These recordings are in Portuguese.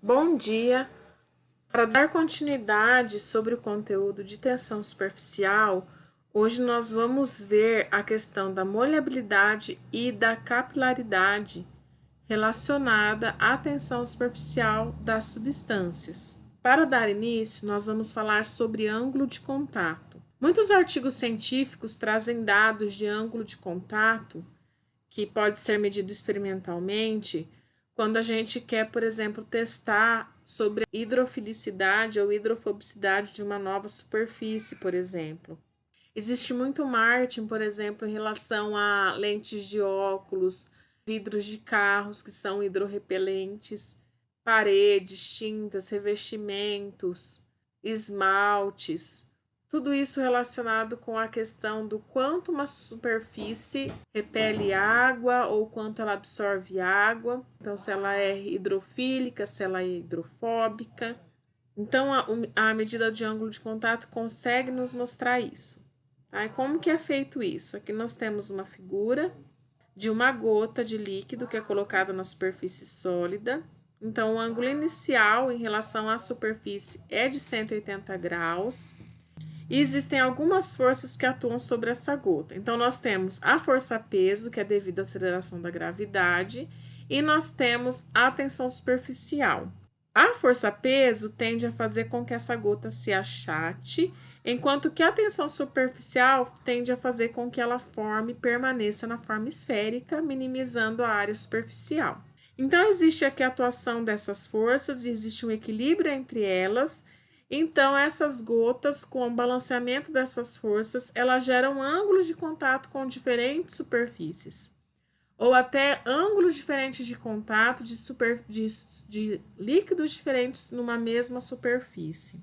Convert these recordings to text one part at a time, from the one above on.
Bom dia! Para dar continuidade sobre o conteúdo de tensão superficial, hoje nós vamos ver a questão da molhabilidade e da capilaridade relacionada à tensão superficial das substâncias. Para dar início, nós vamos falar sobre ângulo de contato. Muitos artigos científicos trazem dados de ângulo de contato que pode ser medido experimentalmente quando a gente quer, por exemplo, testar sobre a hidrofilicidade ou hidrofobicidade de uma nova superfície, por exemplo. Existe muito marketing, por exemplo, em relação a lentes de óculos, vidros de carros que são hidrorrepelentes, paredes, tintas, revestimentos, esmaltes, tudo isso relacionado com a questão do quanto uma superfície repele água ou quanto ela absorve água. Então, se ela é hidrofílica, se ela é hidrofóbica. Então, a medida de ângulo de contato consegue nos mostrar isso. Tá? E como que é feito isso? Aqui nós temos uma figura de uma gota de líquido que é colocada na superfície sólida. Então, o ângulo inicial em relação à superfície é de 180 graus. E existem algumas forças que atuam sobre essa gota. Então, nós temos a força-peso, que é devido à aceleração da gravidade, e nós temos a tensão superficial. A força-peso tende a fazer com que essa gota se achate, enquanto que a tensão superficial tende a fazer com que ela permaneça na forma esférica, minimizando a área superficial. Então, existe aqui a atuação dessas forças e existe um equilíbrio entre elas. Então, essas gotas, com o balanceamento dessas forças, elas geram ângulos de contato com diferentes superfícies, ou até ângulos diferentes de contato de líquidos diferentes numa mesma superfície.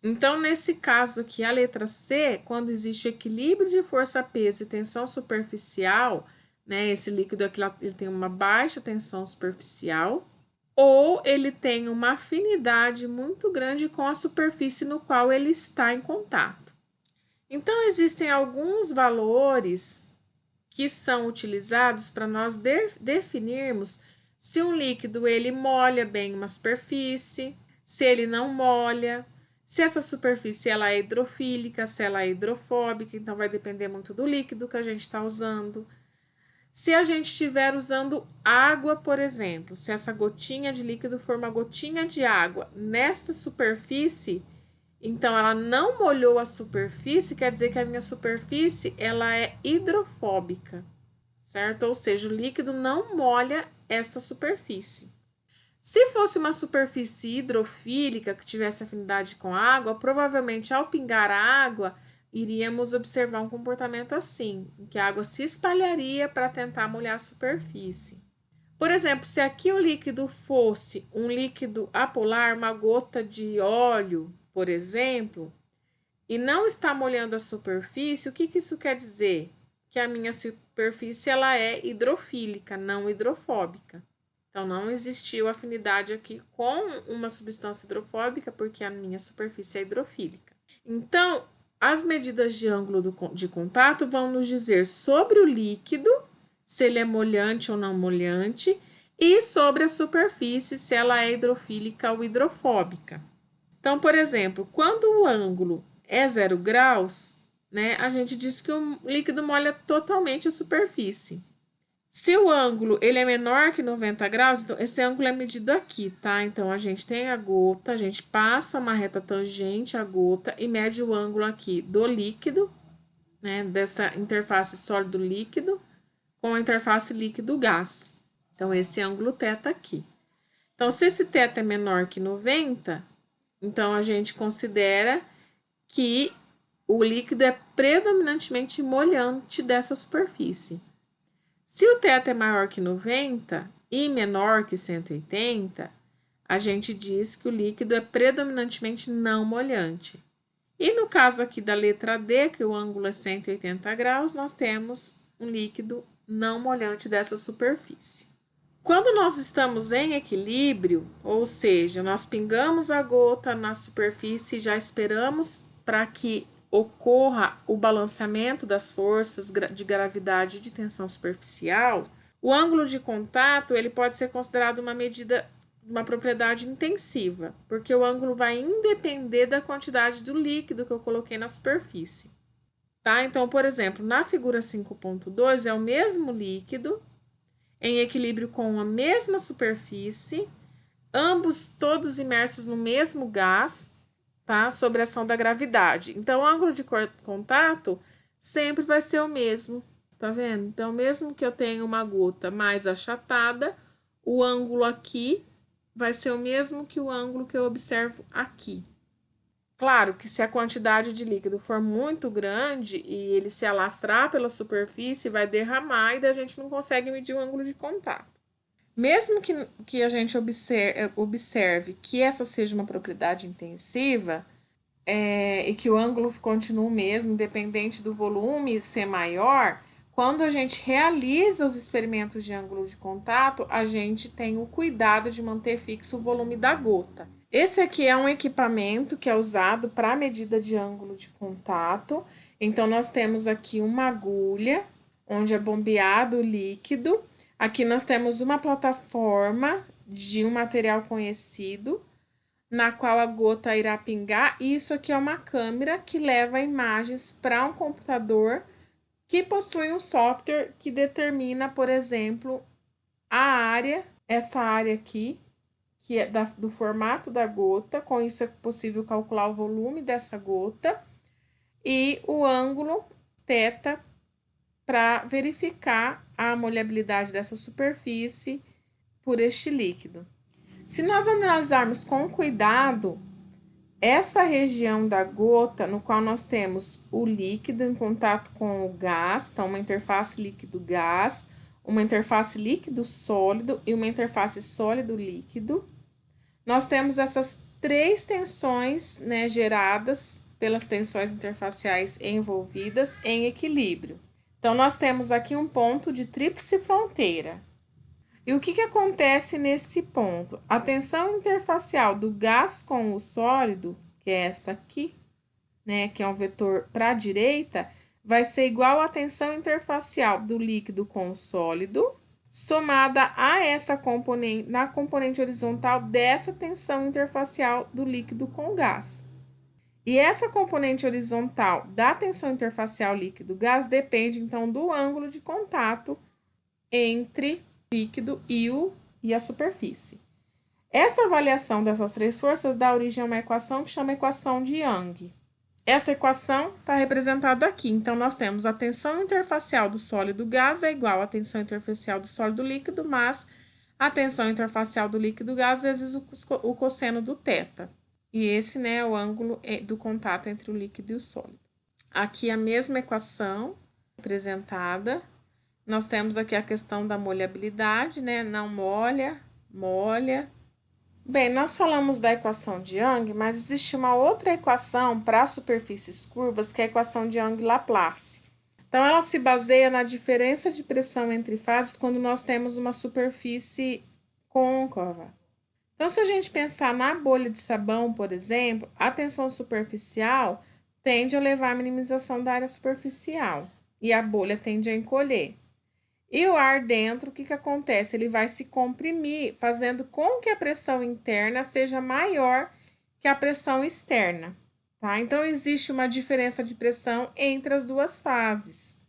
Então, nesse caso aqui, a letra C, quando existe equilíbrio de força-peso e tensão superficial, né, esse líquido aqui ele tem uma baixa tensão superficial, ou ele tem uma afinidade muito grande com a superfície no qual ele está em contato. Então, existem alguns valores que são utilizados para nós definirmos se um líquido ele molha bem uma superfície, se ele não molha, se essa superfície ela é hidrofílica, se ela é hidrofóbica, então vai depender muito do líquido que a gente está usando. Se a gente estiver usando água, por exemplo, se essa gotinha de líquido for uma gotinha de água nesta superfície, então ela não molhou a superfície, quer dizer que a minha superfície ela é hidrofóbica, certo? Ou seja, o líquido não molha essa superfície. Se fosse uma superfície hidrofílica que tivesse afinidade com água, provavelmente ao pingar a água, iríamos observar um comportamento assim, em que a água se espalharia para tentar molhar a superfície. Por exemplo, se aqui o líquido fosse um líquido apolar, uma gota de óleo, por exemplo, e não está molhando a superfície, o que isso quer dizer? Que a minha superfície ela é hidrofílica, não hidrofóbica. Então, não existiu afinidade aqui com uma substância hidrofóbica, porque a minha superfície é hidrofílica. Então, as medidas de ângulo de contato vão nos dizer sobre o líquido, se ele é molhante ou não molhante, e sobre a superfície, se ela é hidrofílica ou hidrofóbica. Então, por exemplo, quando o ângulo é 0 graus, né, a gente diz que o líquido molha totalmente a superfície. Se o ângulo ele é menor que 90 graus, então esse ângulo é medido aqui, tá? Então, a gente tem a gota, a gente passa uma reta tangente à gota e mede o ângulo aqui do líquido, né? Dessa interface sólido-líquido com a interface líquido-gás. Então, esse ângulo θ aqui. Então, se esse θ é menor que 90, então a gente considera que o líquido é predominantemente molhante dessa superfície. Se o θ é maior que 90 e menor que 180, a gente diz que o líquido é predominantemente não molhante. E no caso aqui da letra D, que o ângulo é 180 graus, nós temos um líquido não molhante dessa superfície. Quando nós estamos em equilíbrio, ou seja, nós pingamos a gota na superfície e já esperamos para que ocorra o balanceamento das forças de gravidade e de tensão superficial, o ângulo de contato ele pode ser considerado uma medida uma propriedade intensiva, porque o ângulo vai independer da quantidade do líquido que eu coloquei na superfície. Tá? Então, por exemplo, na figura 5.2 é o mesmo líquido, em equilíbrio com a mesma superfície, ambos todos imersos no mesmo gás, tá? Sob a ação da gravidade. Então, o ângulo de contato sempre vai ser o mesmo, tá vendo? Então, mesmo que eu tenha uma gota mais achatada, o ângulo aqui vai ser o mesmo que o ângulo que eu observo aqui. Claro que se a quantidade de líquido for muito grande e ele se alastrar pela superfície, vai derramar e daí a gente não consegue medir o ângulo de contato. Mesmo que a gente observe que essa seja uma propriedade intensiva, e que o ângulo continue o mesmo, independente do volume ser maior, quando a gente realiza os experimentos de ângulo de contato, a gente tem o cuidado de manter fixo o volume da gota. Esse aqui é um equipamento que é usado para medida de ângulo de contato. Então, nós temos aqui uma agulha, onde é bombeado o líquido. Aqui nós temos uma plataforma de um material conhecido, na qual a gota irá pingar. E isso aqui é uma câmera que leva imagens para um computador que possui um software que determina, por exemplo, a área, essa área aqui, que é do formato da gota. Com isso é possível calcular o volume dessa gota e o ângulo θ para verificar a molhabilidade dessa superfície por este líquido. Se nós analisarmos com cuidado essa região da gota, no qual nós temos o líquido em contato com o gás, então uma interface líquido-gás, uma interface líquido-sólido e uma interface sólido-líquido, nós temos essas três tensões, né, geradas pelas tensões interfaciais envolvidas em equilíbrio. Então, nós temos aqui um ponto de tríplice fronteira. E o que acontece nesse ponto? A tensão interfacial do gás com o sólido, que é essa aqui, né, que é um vetor para a direita, vai ser igual à tensão interfacial do líquido com o sólido, somada a essa componente, na componente horizontal dessa tensão interfacial do líquido com o gás. E essa componente horizontal da tensão interfacial líquido-gás depende, então, do ângulo de contato entre o líquido e a superfície. Essa avaliação dessas três forças dá origem a uma equação que chama equação de Young. Essa equação está representada aqui. Então, nós temos a tensão interfacial do sólido-gás é igual à tensão interfacial do sólido-líquido, mas a tensão interfacial do líquido-gás vezes o cosseno do θ. E esse, né, é o ângulo do contato entre o líquido e o sólido. Aqui a mesma equação representada. Nós temos aqui a questão da molhabilidade, né? Não molha, molha. Bem, nós falamos da equação de Young, mas existe uma outra equação para superfícies curvas, que é a equação de Young-Laplace. Então, ela se baseia na diferença de pressão entre fases quando nós temos uma superfície côncava. Então, se a gente pensar na bolha de sabão, por exemplo, a tensão superficial tende a levar à minimização da área superficial e a bolha tende a encolher. E o ar dentro, o que acontece? Ele vai se comprimir, fazendo com que a pressão interna seja maior que a pressão externa, tá? Então, existe uma diferença de pressão entre as duas fases.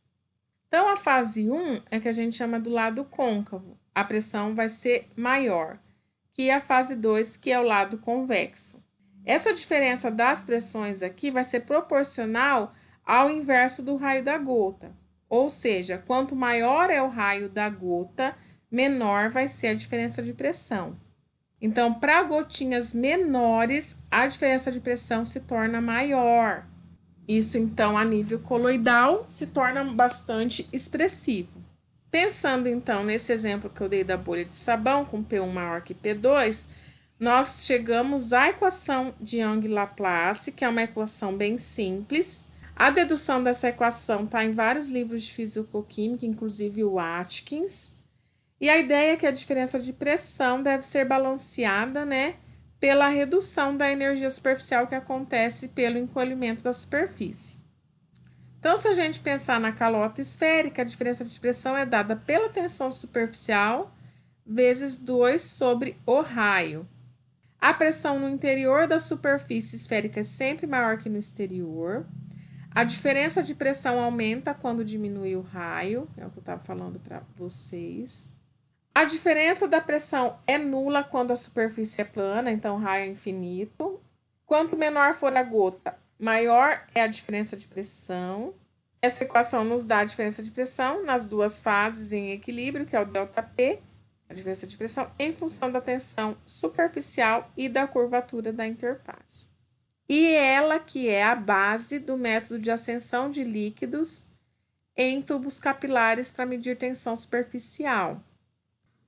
Então, a fase 1 é que a gente chama do lado côncavo. A pressão vai ser maior que a fase 2, que é o lado convexo. Essa diferença das pressões aqui vai ser proporcional ao inverso do raio da gota. Ou seja, quanto maior é o raio da gota, menor vai ser a diferença de pressão. Então, para gotinhas menores, a diferença de pressão se torna maior. Isso, então, a nível coloidal, se torna bastante expressivo. Pensando, então, nesse exemplo que eu dei da bolha de sabão, com P1 maior que P2, nós chegamos à equação de Young-Laplace, que é uma equação bem simples. A dedução dessa equação está em vários livros de fisicoquímica, inclusive o Atkins. E a ideia é que a diferença de pressão deve ser balanceada, né, pela redução da energia superficial que acontece pelo encolhimento da superfície. Então, se a gente pensar na calota esférica, a diferença de pressão é dada pela tensão superficial vezes 2 sobre o raio. A pressão no interior da superfície esférica é sempre maior que no exterior. A diferença de pressão aumenta quando diminui o raio, é o que eu estava falando para vocês. A diferença da pressão é nula quando a superfície é plana, então o raio é infinito. Quanto menor for a gota, maior é a diferença de pressão. Essa equação nos dá a diferença de pressão nas duas fases em equilíbrio, que é o ΔP, a diferença de pressão, em função da tensão superficial e da curvatura da interface. E ela que é a base do método de ascensão de líquidos em tubos capilares para medir tensão superficial.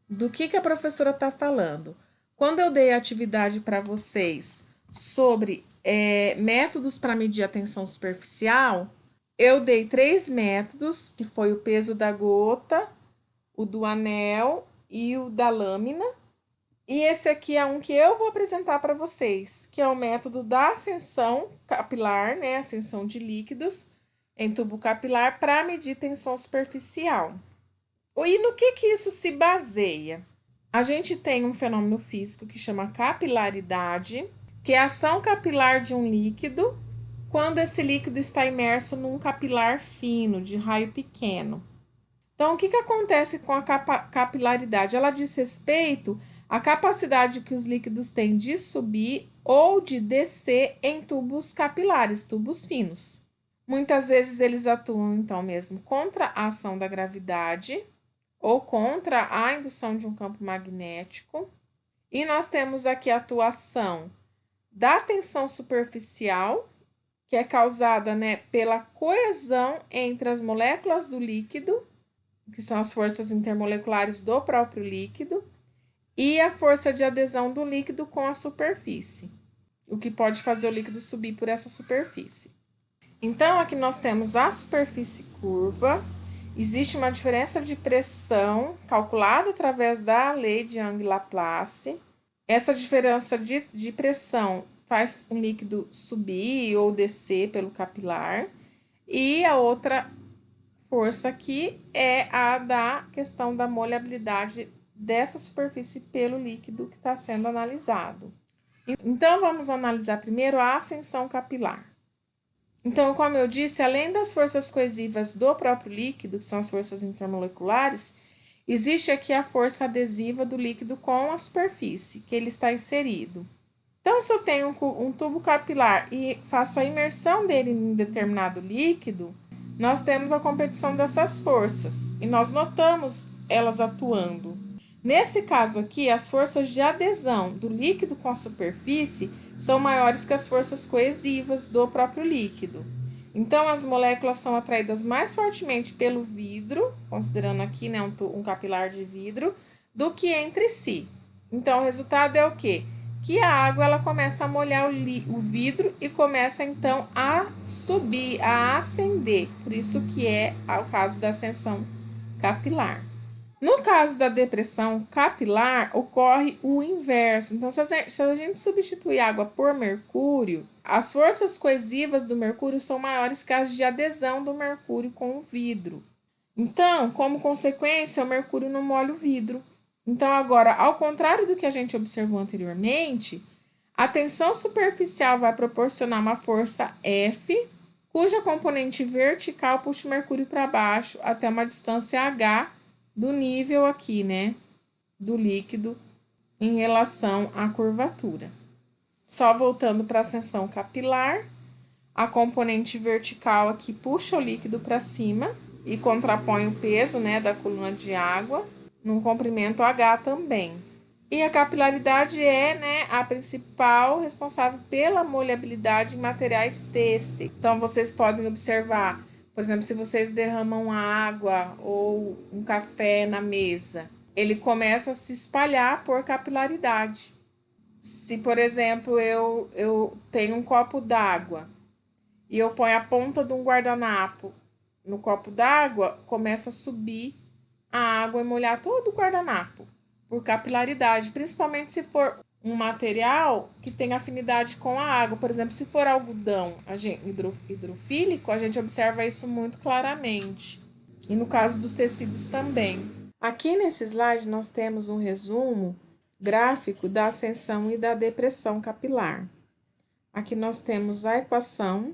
Do que a professora está falando? Quando eu dei a atividade para vocês sobre métodos para medir a tensão superficial, eu dei 3 métodos, que foi o peso da gota, o do anel e o da lâmina. E esse aqui é um que eu vou apresentar para vocês, que é o método da ascensão capilar, né? Ascensão de líquidos em tubo capilar para medir tensão superficial. E no que isso se baseia? A gente tem um fenômeno físico que chama capilaridade, que é a ação capilar de um líquido quando esse líquido está imerso num capilar fino, de raio pequeno. Então, o que acontece com a capilaridade? Ela diz respeito à capacidade que os líquidos têm de subir ou de descer em tubos capilares, tubos finos. Muitas vezes eles atuam, então, mesmo contra a ação da gravidade ou contra a indução de um campo magnético. E nós temos aqui a atuação da tensão superficial, que é causada, né, pela coesão entre as moléculas do líquido, que são as forças intermoleculares do próprio líquido, e a força de adesão do líquido com a superfície, o que pode fazer o líquido subir por essa superfície. Então, aqui nós temos a superfície curva, existe uma diferença de pressão calculada através da lei de Young-Laplace. Essa diferença de pressão faz um líquido subir ou descer pelo capilar, e a outra força aqui é a da questão da molhabilidade dessa superfície pelo líquido que está sendo analisado. Então, vamos analisar primeiro a ascensão capilar. Então, como eu disse, além das forças coesivas do próprio líquido, que são as forças intermoleculares, existe aqui a força adesiva do líquido com a superfície que ele está inserido. Então, se eu tenho um tubo capilar e faço a imersão dele em determinado líquido, nós temos a competição dessas forças e nós notamos elas atuando. Nesse caso aqui, as forças de adesão do líquido com a superfície são maiores que as forças coesivas do próprio líquido. Então, as moléculas são atraídas mais fortemente pelo vidro, considerando aqui, né, um capilar de vidro, do que entre si. Então, o resultado é o quê? Que a água ela começa a molhar o vidro e começa então a subir, a ascender. Por isso que é o caso da ascensão capilar. No caso da depressão capilar, ocorre o inverso. Então, se a gente substituir água por mercúrio, as forças coesivas do mercúrio são maiores que as de adesão do mercúrio com o vidro. Então, como consequência, o mercúrio não molha o vidro. Então, agora, ao contrário do que a gente observou anteriormente, a tensão superficial vai proporcionar uma força F, cuja componente vertical puxa o mercúrio para baixo até uma distância H do nível aqui, né, do líquido em relação à curvatura. Só voltando para a ascensão capilar, a componente vertical aqui puxa o líquido para cima e contrapõe o peso, né, da coluna de água num comprimento H também. E a capilaridade é, né, a principal responsável pela molhabilidade em materiais têxteis. Então, vocês podem observar, por exemplo, se vocês derramam água ou um café na mesa, ele começa a se espalhar por capilaridade. Se, por exemplo, eu tenho um copo d'água e eu ponho a ponta de um guardanapo no copo d'água, começa a subir a água e molhar todo o guardanapo por capilaridade, principalmente se for um material que tem afinidade com a água. Por exemplo, se for algodão hidrofílico, a gente observa isso muito claramente. E no caso dos tecidos também. Aqui nesse slide nós temos um resumo gráfico da ascensão e da depressão capilar. Aqui nós temos a equação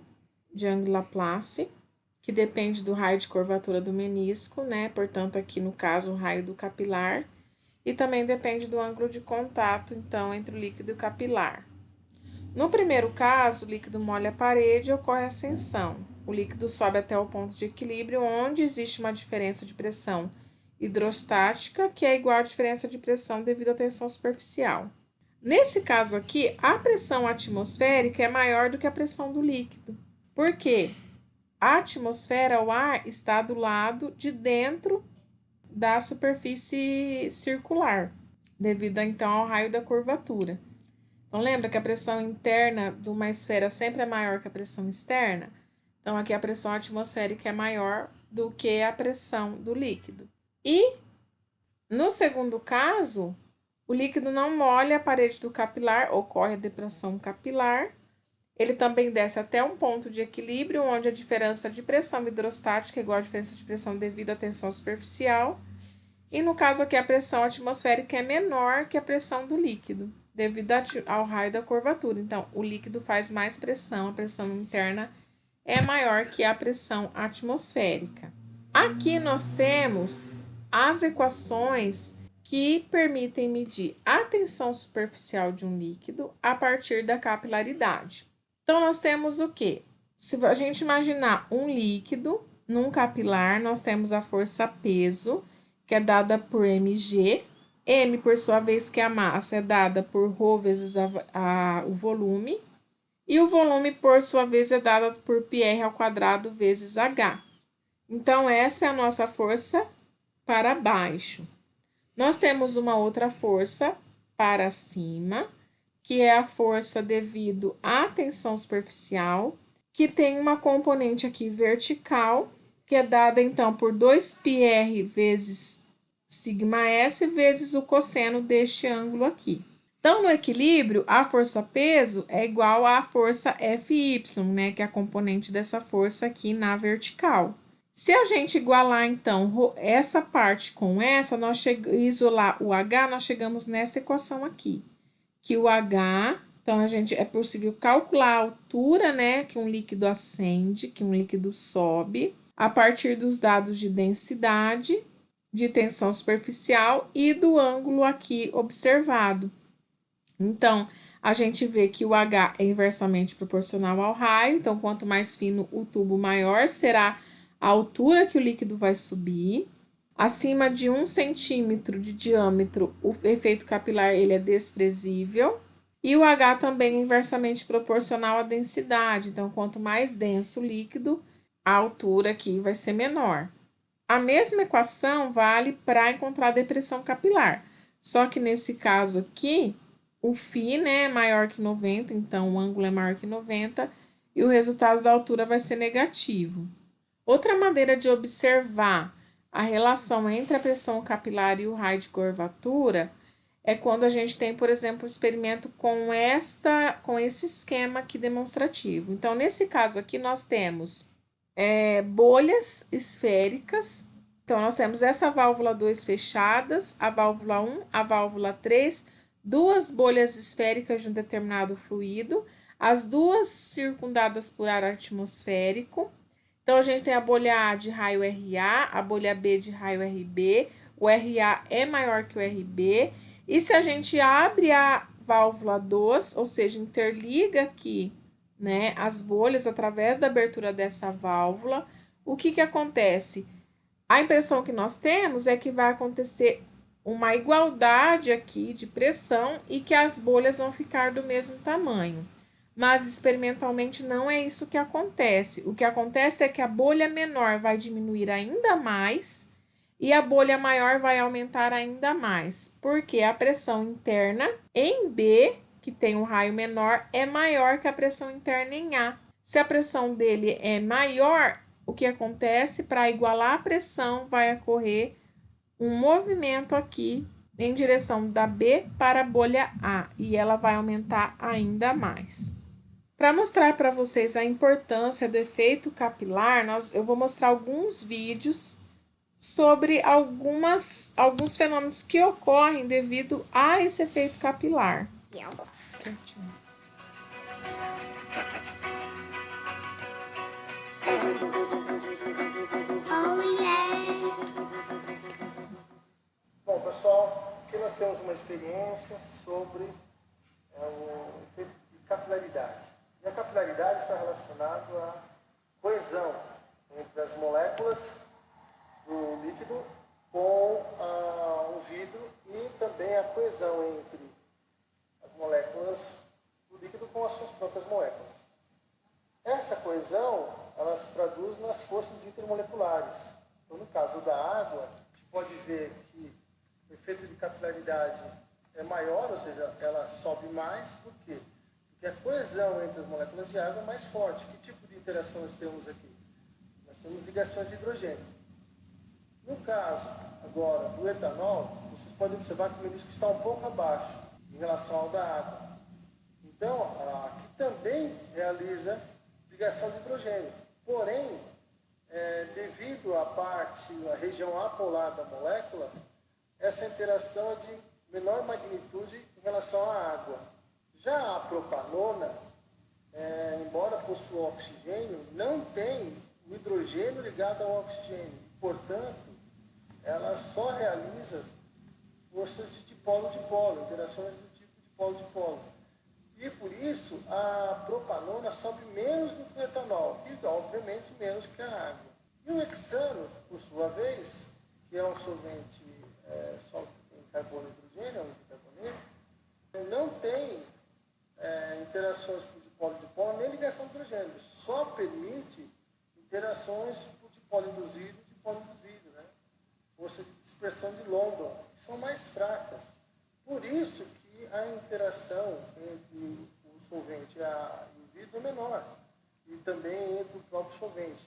de Young-Laplace, que depende do raio de curvatura do menisco, né? Portanto, aqui no caso, o raio do capilar. E também depende do ângulo de contato, então, entre o líquido e o capilar. No primeiro caso, o líquido molha a parede e ocorre ascensão. O líquido sobe até o ponto de equilíbrio, onde existe uma diferença de pressão hidrostática, que é igual à diferença de pressão devido à tensão superficial. Nesse caso aqui, a pressão atmosférica é maior do que a pressão do líquido. Por quê? A atmosfera, o ar, está do lado de dentro da superfície circular, devido então ao raio da curvatura. Então, lembra que a pressão interna de uma esfera sempre é maior que a pressão externa? Então, aqui a pressão atmosférica é maior do que a pressão do líquido. E, no segundo caso, o líquido não molha a parede do capilar, ocorre a depressão capilar. Ele também desce até um ponto de equilíbrio, onde a diferença de pressão hidrostática é igual à diferença de pressão devido à tensão superficial. E no caso aqui, a pressão atmosférica é menor que a pressão do líquido, devido ao raio da curvatura. Então, o líquido faz mais pressão, a pressão interna é maior que a pressão atmosférica. Aqui nós temos as equações que permitem medir a tensão superficial de um líquido a partir da capilaridade. Então, nós temos o quê? Se a gente imaginar um líquido num capilar, nós temos a força peso, que é dada por mg. M, por sua vez, que é a massa, é dada por ρ vezes o volume. E o volume, por sua vez, é dado por πr ao quadrado vezes h. Então, essa é a nossa força para baixo. Nós temos uma outra força para cima, que é a força devido à tensão superficial, que tem uma componente aqui vertical, que é dada, então, por 2πr vezes σs vezes o cosseno deste ângulo aqui. Então, no equilíbrio, a força-peso é igual à força Fy, né, que é a componente dessa força aqui na vertical. Se a gente igualar, então, essa parte com essa, isolar o H, nós chegamos nessa equação aqui. Que o H, então, é possível calcular a altura, né, que um líquido ascende, que um líquido sobe, a partir dos dados de densidade, de tensão superficial e do ângulo aqui observado. Então, a gente vê que o H é inversamente proporcional ao raio, então, quanto mais fino o tubo, maior será a altura que o líquido vai subir. Acima de 1 centímetro de diâmetro, o efeito capilar ele é desprezível. E o H também é inversamente proporcional à densidade, então, quanto mais denso o líquido, a altura aqui vai ser menor. A mesma equação vale para encontrar a depressão capilar, só que nesse caso aqui, o φ, né, é maior que 90, então o ângulo é maior que 90 e o resultado da altura vai ser negativo. Outra maneira de observar a relação entre a pressão capilar e o raio de curvatura é quando a gente tem, por exemplo, um experimento com esse esquema aqui demonstrativo. Então, nesse caso aqui, nós temos bolhas esféricas. Então, nós temos essa válvula 2 fechadas, a válvula 1, a válvula 3, duas bolhas esféricas de um determinado fluido, as duas circundadas por ar atmosférico. Então, a gente tem a bolha A de raio RA, a bolha B de raio RB, o RA é maior que o RB, e se a gente abre a válvula 2, ou seja, interliga aqui, né, as bolhas através da abertura dessa válvula, o que acontece? A impressão que nós temos é que vai acontecer uma igualdade aqui de pressão e que as bolhas vão ficar do mesmo tamanho. Mas experimentalmente não é isso que acontece. O que acontece é que a bolha menor vai diminuir ainda mais e a bolha maior vai aumentar ainda mais, porque a pressão interna em B, que tem um raio menor, é maior que a pressão interna em A. Se a pressão dele é maior, o que acontece? Para igualar a pressão, vai ocorrer um movimento aqui em direção da B para a bolha A, e ela vai aumentar ainda mais. Para mostrar para vocês a importância do efeito capilar, eu vou mostrar alguns vídeos sobre alguns fenômenos que ocorrem devido a esse efeito capilar. E eu gosto. Certinho. Oh, yeah. Bom, pessoal, aqui nós temos uma experiência sobre o efeito de capilaridade. E a capilaridade está relacionada à coesão entre as moléculas do líquido com o vidro e também a coesão entre as moléculas do líquido com as suas próprias moléculas. Essa coesão, ela se traduz nas forças intermoleculares. Então, no caso da água, a gente pode ver que o efeito de capilaridade é maior, ou seja, ela sobe mais. Por quê? Porque a coesão entre as moléculas de água é mais forte. Que tipo de interação nós temos aqui? Nós temos ligações de hidrogênio. No caso, agora, do etanol, vocês podem observar que o menisco está um pouco abaixo em relação ao da água. Então, aqui também realiza ligação de hidrogênio. Porém, devido à região apolar da molécula, essa interação é de menor magnitude em relação à água. Já a propanona, embora possua oxigênio, não tem o hidrogênio ligado ao oxigênio. Portanto, ela só realiza forças de dipolo-dipolo, interações do tipo dipolo-dipolo. E por isso a propanona sobe menos do que o etanol e, obviamente, menos que a água. E o hexano, por sua vez, que é um solvente só em carbono e hidrogênio, é um anticarboneto, não tem interações por dipolo-dipolo nem ligação de hidrogênio, só permite interações por dipolo induzido e dipolo induzido, né? Forças de dispersão de London, que são mais fracas. Por isso que a interação entre o solvente e o vidro é menor, e também entre o próprio solvente.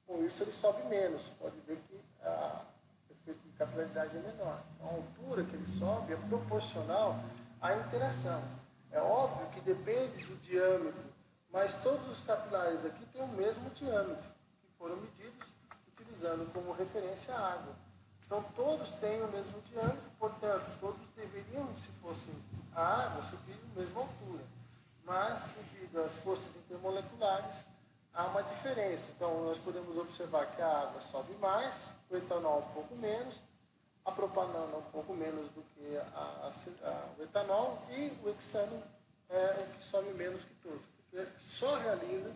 Com isso ele sobe menos, pode ver que o efeito de capilaridade é menor. Então, a altura que ele sobe é proporcional à interação. É óbvio que depende do diâmetro, mas todos os capilares aqui têm o mesmo diâmetro, que foram medidos utilizando como referência a água. Então, todos têm o mesmo diâmetro, portanto, todos deveriam, se fossem a água, subir a mesma altura. Mas, devido às forças intermoleculares, há uma diferença. Então, nós podemos observar que a água sobe mais, o etanol um pouco menos, a propanona um pouco menos do que o etanol, e o hexano é o que sobe menos que todos, porque só realiza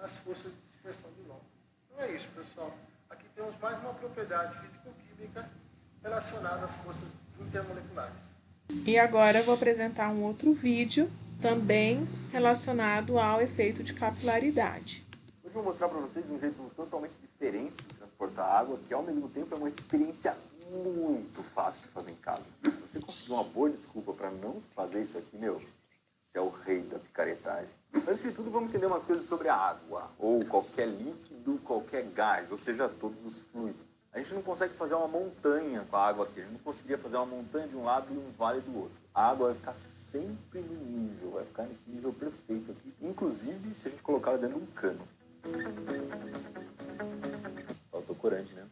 as forças de dispersão de Londres. Então é isso, pessoal. Aqui temos mais uma propriedade físico-química relacionada às forças intermoleculares. E agora eu vou apresentar um outro vídeo, também relacionado ao efeito de capilaridade. Hoje eu vou mostrar para vocês um jeito totalmente diferente de transportar água, que ao mesmo tempo é uma experiência muito fácil de fazer em casa. Se você conseguir uma boa desculpa para não fazer isso aqui, meu, você é o rei da picaretagem. Antes de tudo, vamos entender umas coisas sobre a água, ou qualquer líquido, qualquer gás, ou seja, todos os fluidos. A gente não consegue fazer uma montanha com a água aqui, a gente não conseguiria fazer uma montanha de um lado e um vale do outro. A água vai ficar sempre no nível, vai ficar nesse nível perfeito aqui, inclusive se a gente colocar ela dentro de um cano. Faltou corante, né?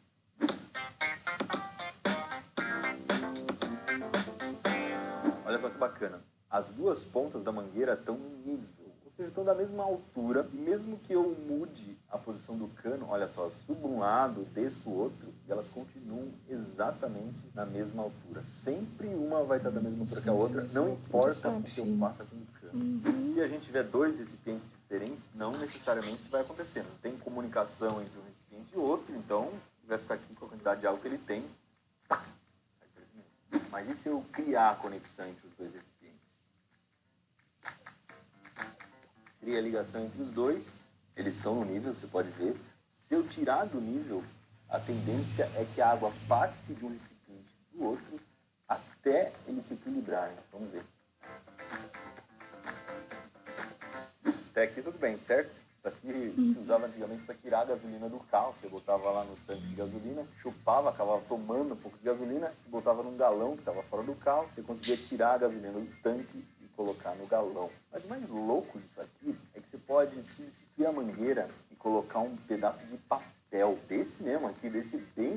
Olha só que bacana. As duas pontas da mangueira estão no nível, ou seja, estão da mesma altura. E mesmo que eu mude a posição do cano, olha só, subo um lado, desço o outro, e elas continuam exatamente na mesma altura. Sempre uma vai estar da mesma altura que a outra, não importa o que eu faça com o cano. Se a gente tiver dois recipientes diferentes, não necessariamente isso vai acontecer. Não tem comunicação entre um recipiente e outro, então vai ficar aqui com a quantidade de água que ele tem. Mas e se eu criar a conexão entre os dois recipientes? Cria a ligação entre os dois, eles estão no nível, você pode ver. Se eu tirar do nível, a tendência é que a água passe de um recipiente para o outro até eles se equilibrarem. Vamos ver. Até aqui tudo bem, certo? Isso aqui se usava antigamente para tirar a gasolina do carro. Você botava lá no tanque de gasolina, chupava, acabava tomando um pouco de gasolina e botava num galão que estava fora do carro. Você conseguia tirar a gasolina do tanque e colocar no galão. Mas o mais louco disso aqui é que você pode substituir a mangueira e colocar um pedaço de papel papel desse mesmo aqui, desse bem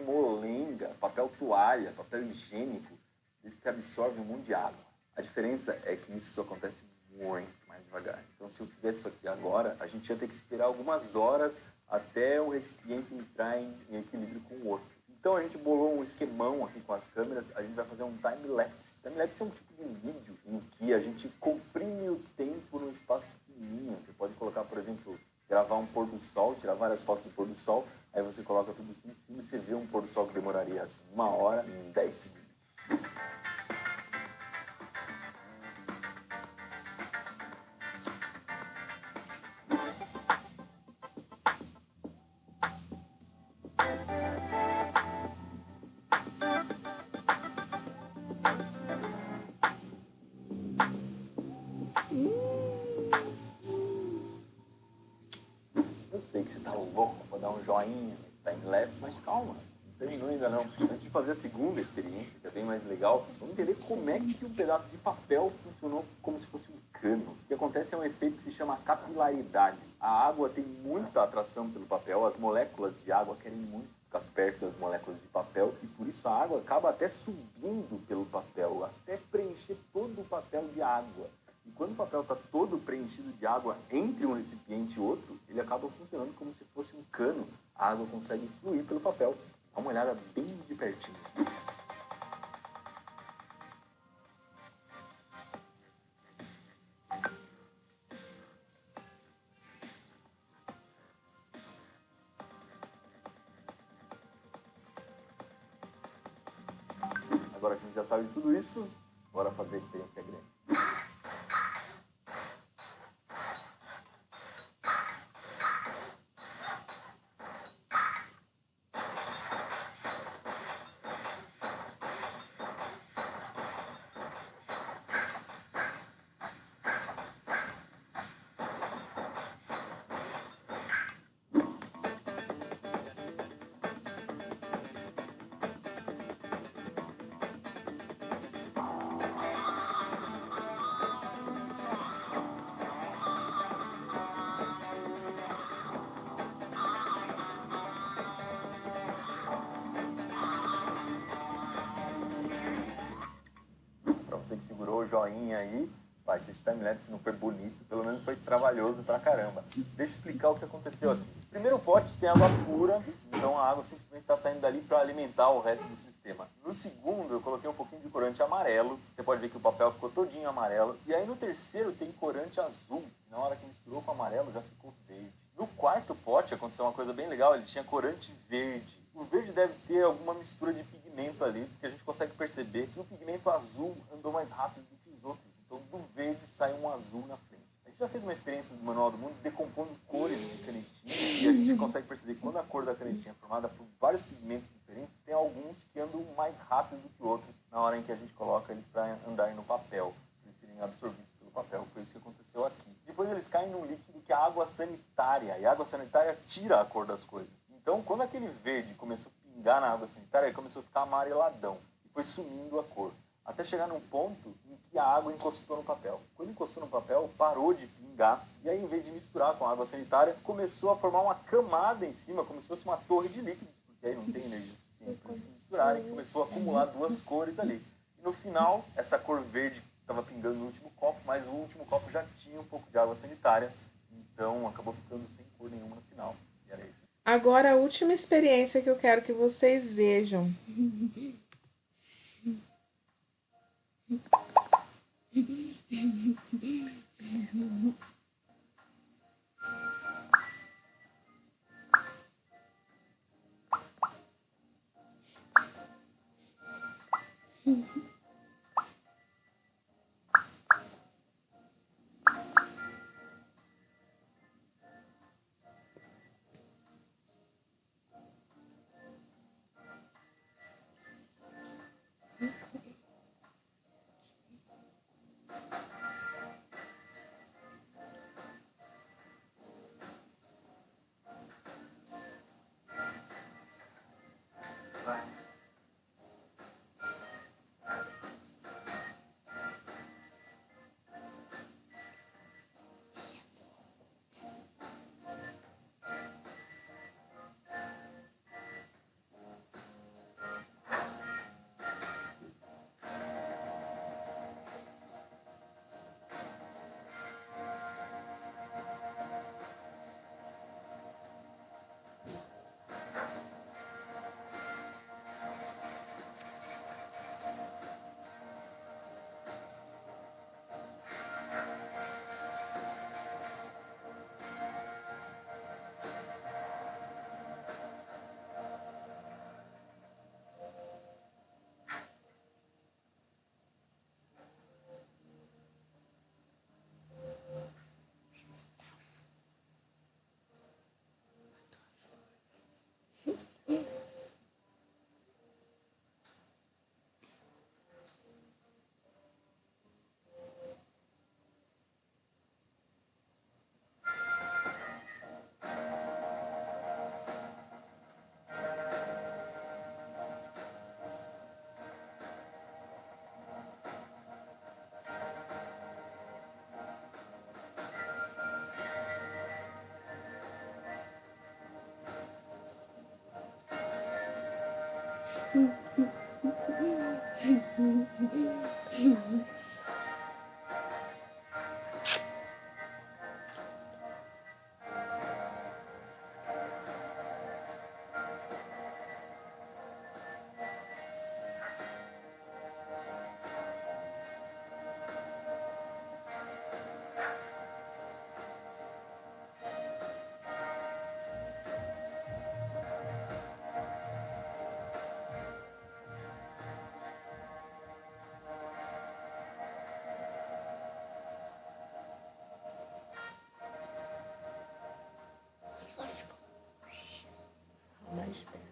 molenga, papel toalha, papel higiênico, desse que absorve um monte de água. A diferença é que isso acontece muito mais devagar. Então, se eu fizesse isso aqui agora, a gente ia ter que esperar algumas horas até o recipiente entrar em equilíbrio com o outro. Então, a gente bolou um esquemão aqui com as câmeras, a gente vai fazer um time-lapse. Time-lapse é um tipo de vídeo em que a gente comprime o tempo num espaço pequenininho. Você pode colocar, por exemplo, gravar um pôr do sol, tirar várias fotos do pôr do sol, aí você coloca tudo isso no filme e você vê um pôr do sol que demoraria assim 1 hora em 10 segundos. Eu sei que você tá louco pra dar um joinha nesse time-lapse, mas calma, não terminou ainda não. Antes de fazer a segunda experiência, que é bem mais legal, vamos entender como é que um pedaço de papel funcionou como se fosse um cano. O que acontece é um efeito que se chama capilaridade. A água tem muita atração pelo papel, as moléculas de água querem muito ficar perto das moléculas de papel e por isso a água acaba até subindo pelo papel, até preencher todo o papel de água. E quando o papel está todo preenchido de água entre um recipiente e outro, ele acaba funcionando como se fosse um cano. A água consegue fluir pelo papel. Dá uma olhada bem de pertinho. Agora que a gente já sabe de tudo isso, bora fazer a experiência grande. Para você que segurou o joinha aí, vai, se esse time-lapse não foi bonito, pelo menos foi trabalhoso pra caramba. Deixa eu explicar o que aconteceu aqui. Primeiro pote tem água pura, então a água simplesmente está saindo dali para alimentar o resto do sistema. No segundo, eu coloquei um pouquinho de corante amarelo, você pode ver que o papel ficou todinho amarelo. E aí no terceiro tem corante azul, na hora que misturou com o amarelo já ficou verde. No quarto pote aconteceu uma coisa bem legal, ele tinha corante verde. O verde deve ter alguma mistura de pigmento ali, porque a gente consegue perceber que o pigmento azul andou mais rápido do que os outros. Então, do verde sai um azul na frente. A gente já fez uma experiência do Manual do Mundo decompondo cores de canetinha e a gente consegue perceber que quando a cor da canetinha é formada por vários pigmentos diferentes, tem alguns que andam mais rápido do que outros na hora em que a gente coloca eles para andarem no papel, para eles serem absorvidos pelo papel. Foi isso que aconteceu aqui. Depois eles caem num líquido que é a água sanitária, e a água sanitária tira a cor das coisas. Então, quando aquele verde começou a pingar na água sanitária, ele começou a ficar amareladão e foi sumindo a cor. Até chegar num ponto em que a água encostou no papel. Quando encostou no papel, parou de pingar e aí, em vez de misturar com a água sanitária, começou a formar uma camada em cima, como se fosse uma torre de líquidos, porque aí não tem energia suficiente para se misturarem, começou a acumular duas cores ali. E no final, essa cor verde estava pingando no último copo, mas o último copo já tinha um pouco de água sanitária, então acabou ficando sem cor nenhuma no final. E era isso. Agora, a última experiência que eu quero que vocês vejam. Mais perto.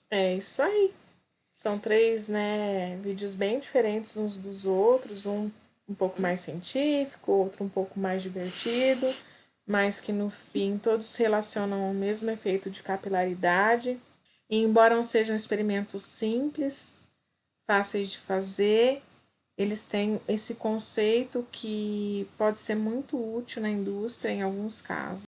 É isso aí. São três, né, vídeos bem diferentes uns dos outros, um pouco mais científico, outro um pouco mais divertido, mas que no fim todos se relacionam ao mesmo efeito de capilaridade. E embora não sejam experimentos simples, fáceis de fazer, eles têm esse conceito que pode ser muito útil na indústria em alguns casos.